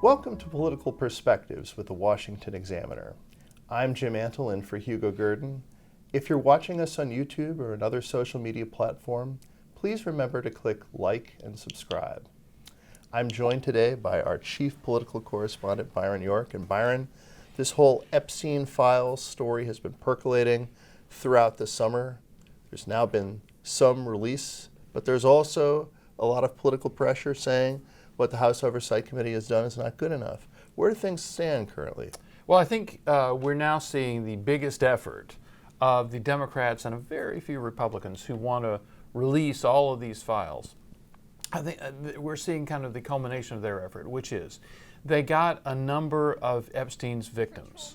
Welcome to Political Perspectives with the Washington Examiner. I'm Jim Antle in for Hugo Gurdon. If you're watching us on YouTube or another social media platform, please remember to click like and subscribe. I'm joined today by our chief political correspondent, Byron York. And Byron, this whole Epstein files story has been percolating throughout the summer. There's now been some release, but there's also a lot of political pressure saying what the House Oversight Committee has done is not good enough. Where do things stand currently? Well, I think we're now seeing the biggest effort of the Democrats and of very few Republicans who want to release all of these files. I think we're seeing kind of the culmination of their effort, which is they got a number of Epstein's victims,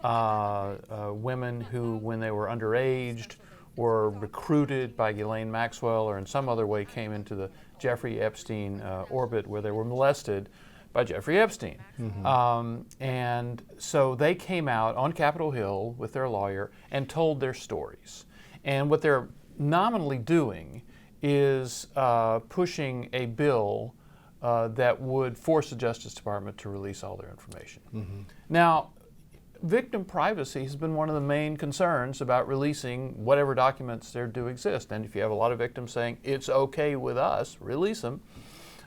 women who, when they were underaged, were recruited by Ghislaine Maxwell or in some other way came into the Jeffrey Epstein orbit where they were molested by Jeffrey Epstein. And so they came out on Capitol Hill with their lawyer and told their stories. And what they're nominally doing is pushing a bill that would force the Justice Department to release all their information. Now, victim privacy has been one of the main concerns about releasing whatever documents there do exist. And if you have a lot of victims saying, it's okay with us, release them,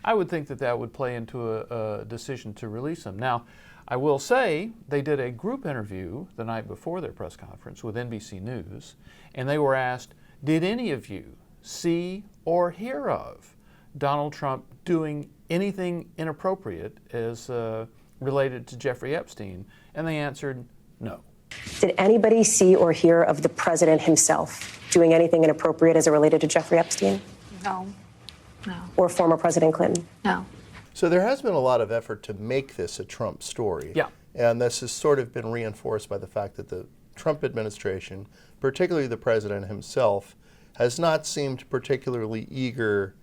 I would think that that would play into a decision to release them. Now, I will say they did a group interview the night before their press conference with NBC News, and they were asked, did any of you see or hear of Donald Trump doing anything inappropriate as related to Jeffrey Epstein? And they answered no. Did anybody see or hear of the president himself doing anything inappropriate as it related to Jeffrey Epstein? No. No. Or former President Clinton? No. So there has been a lot of effort to make this a Trump story. Yeah. And this has sort of been reinforced by the fact that the Trump administration, particularly the president himself, has not seemed particularly eager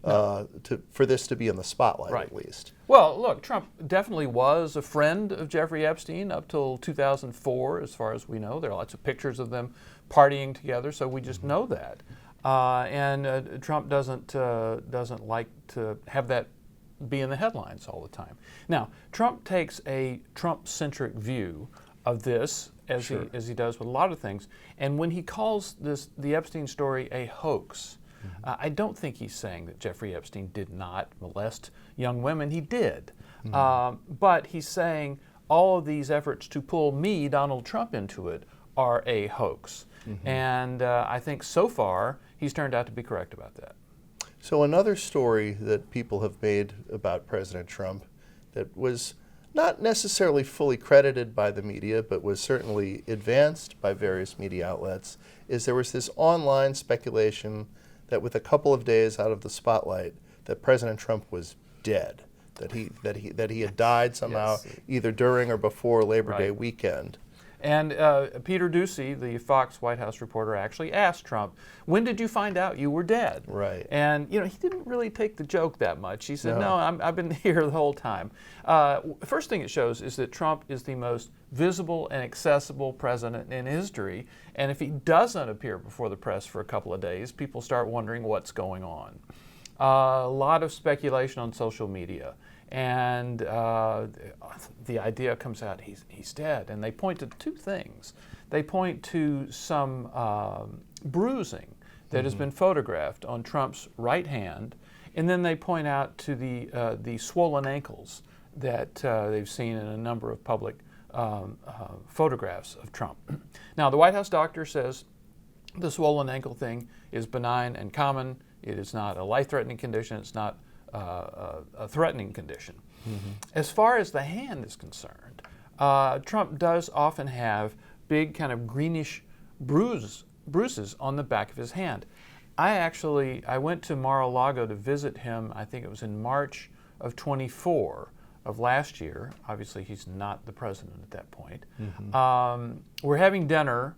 for this to be in the spotlight, at least. Well, look, Trump definitely was a friend of Jeffrey Epstein up till 2004, as far as we know. There are lots of pictures of them partying together, so we just know that. And Trump doesn't like to have that be in the headlines all the time. Now, Trump takes a Trump-centric view of this, as he does with a lot of things. And when he calls the Epstein story a hoax, I don't think he's saying that Jeffrey Epstein did not molest young women. He did. But he's saying all of these efforts to pull me, Donald Trump, into it are a hoax. And I think so far he's turned out to be correct about that. So another story that people have made about President Trump that was not necessarily fully credited by the media, but was certainly advanced by various media outlets, is there was this online speculation that with a couple of days out of the spotlight, that President Trump was dead, that he had died somehow, either during or before Labor Day weekend. And Peter Doocy, the Fox White House reporter, actually asked Trump, when did you find out you were dead? Right. And he didn't really take the joke that much. He said, no, I've been here the whole time. First thing it shows is that Trump is the most visible and accessible president in history. And if he doesn't appear before the press for a couple of days, people start wondering what's going on. A lot of speculation on social media. And the idea comes out, he's dead. And they point to two things. They point to some bruising that has been photographed on Trump's right hand. And then they point out to the swollen ankles that they've seen in a number of public photographs of Trump. Now, the White House doctor says the swollen ankle thing is benign and common. It is not a life-threatening condition. It's not a threatening condition. As far as the hand is concerned, Trump does often have big kind of greenish bruises on the back of his hand. I went to Mar-a-Lago to visit him, I think it was in March of 24 of last year. Obviously, he's not the president at that point. We're having dinner,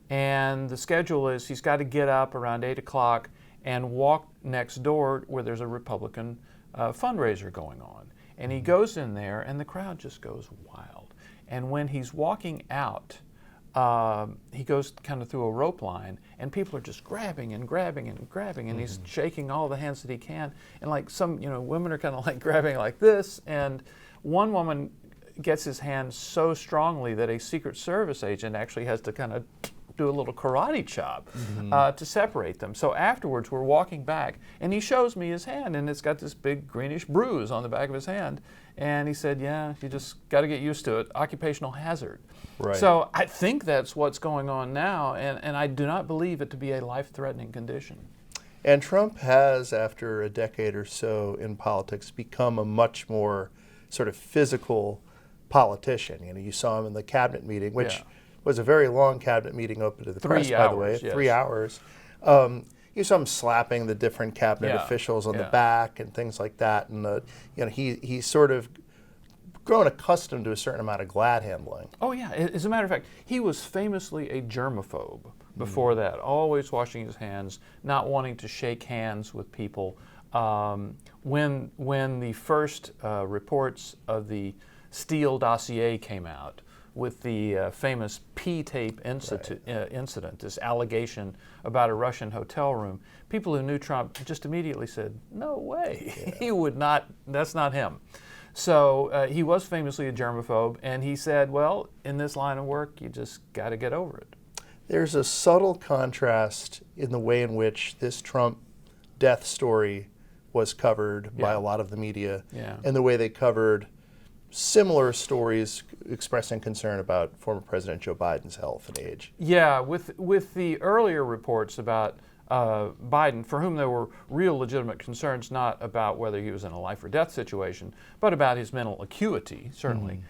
and the schedule is he's got to get up around 8 o'clock and walk next door where there's a Republican fundraiser going on. And he goes in there, and the crowd just goes wild. And when he's walking out, he goes kind of through a rope line, and people are just grabbing and grabbing and grabbing, and he's shaking all the hands that he can. And like some, women are kind of like grabbing like this. And one woman gets his hand so strongly that a Secret Service agent actually has to kind of do a little karate chop to separate them. So afterwards, we're walking back, and he shows me his hand, and it's got this big greenish bruise on the back of his hand. And he said, yeah, you just got to get used to it. Occupational hazard. Right. So I think that's what's going on now, and I do not believe it to be a life-threatening condition. And Trump has, after a decade or so in politics, become a much more sort of physical politician. You know, you saw him in the cabinet meeting, which was a very long cabinet meeting open to the press, by the way, yes. 3 hours. You saw him slapping the different cabinet officials on the back and things like that. And he's sort of grown accustomed to a certain amount of glad handling. Oh yeah, as a matter of fact, he was famously a germaphobe before that, always washing his hands, not wanting to shake hands with people. When the first reports of the Steele dossier came out with the famous P-tape incident, this allegation about a Russian hotel room, people who knew Trump just immediately said, no way, he would not, that's not him. So he was famously a germaphobe, and he said, well, in this line of work, you just got to get over it. There's a subtle contrast in the way in which this Trump death story was covered by a lot of the media and the way they covered similar stories expressing concern about former President Joe Biden's health and age. Yeah, with the earlier reports about Biden, for whom there were real legitimate concerns, not about whether he was in a life or death situation, but about his mental acuity, certainly.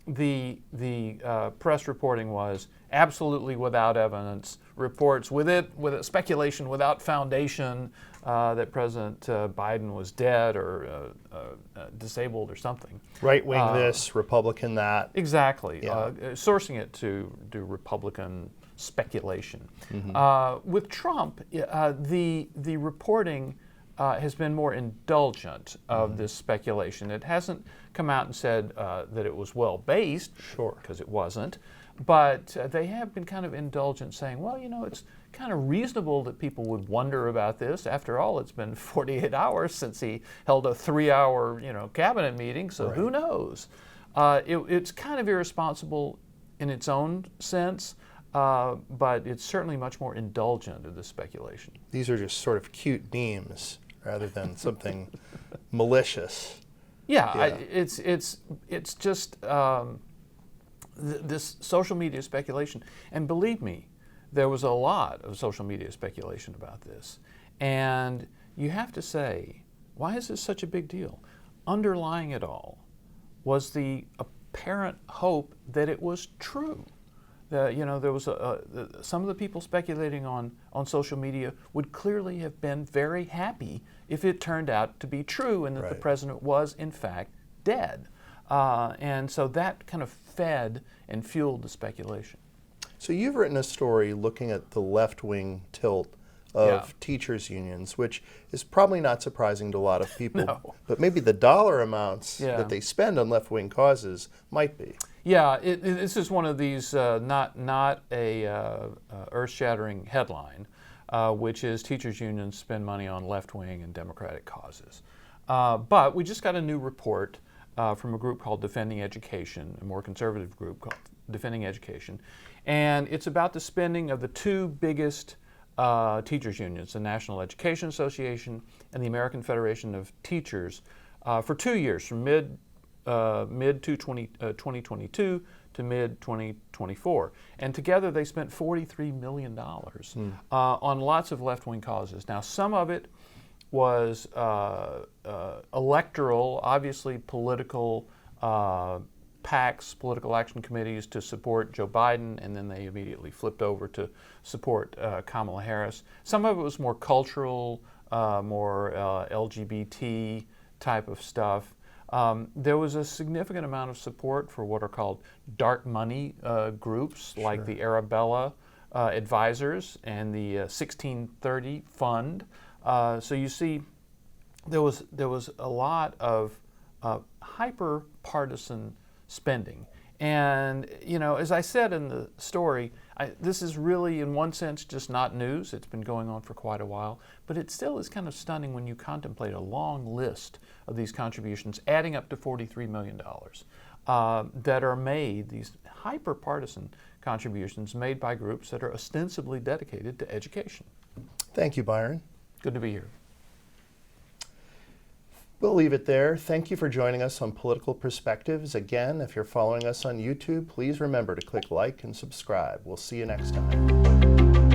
The press reporting was absolutely without evidence, reports with speculation without foundation that President Biden was dead or disabled or something. Right wing this, Republican that. Exactly. Sourcing it to do Republican speculation. With Trump, the reporting has been more indulgent of this speculation. It hasn't come out and said that it was well-based, because it wasn't, but they have been kind of indulgent, saying, well, you know, it's kind of reasonable that people would wonder about this. After all, it's been 48 hours since he held a 3-hour, cabinet meeting, so who knows? It's kind of irresponsible in its own sense, but it's certainly much more indulgent of the speculation. These are just sort of cute memes rather than something malicious. It's just this social media speculation. And believe me, there was a lot of social media speculation about this. And you have to say, why is this such a big deal? Underlying it all was the apparent hope that it was true. There was some of the people speculating on social media would clearly have been very happy if it turned out to be true and that the president was, in fact, dead. And so that kind of fed and fueled the speculation. So you've written a story looking at the left-wing tilt of teachers' unions, which is probably not surprising to a lot of people, but maybe the dollar amounts that they spend on left-wing causes might be. Yeah, this is one of these not a earth-shattering headline, which is teachers' unions spend money on left-wing and Democratic causes. But we just got a new report from a group called Defending Education, a more conservative group called Defending Education, and it's about the spending of the two biggest teachers' unions, the National Education Association and the American Federation of Teachers, for 2 years, from mid-2022 to mid-2024. And together they spent $43 million on lots of left-wing causes. Now, some of it was electoral, obviously political PACs, political action committees, to support Joe Biden, and then they immediately flipped over to support Kamala Harris. Some of it was more cultural, more LGBT type of stuff. There was a significant amount of support for what are called dark money groups, like the Arabella Advisors and the 1630 Fund. So you see, there was a lot of hyper-partisan spending. And, as I said in the story, This is really, in one sense, just not news. It's been going on for quite a while, but it still is kind of stunning when you contemplate a long list of these contributions adding up to $43 million that are made, these hyper-partisan contributions made by groups that are ostensibly dedicated to education. Thank you, Byron. Good to be here. We'll leave it there. Thank you for joining us on Political Perspectives. Again, if you're following us on YouTube, please remember to click like and subscribe. We'll see you next time.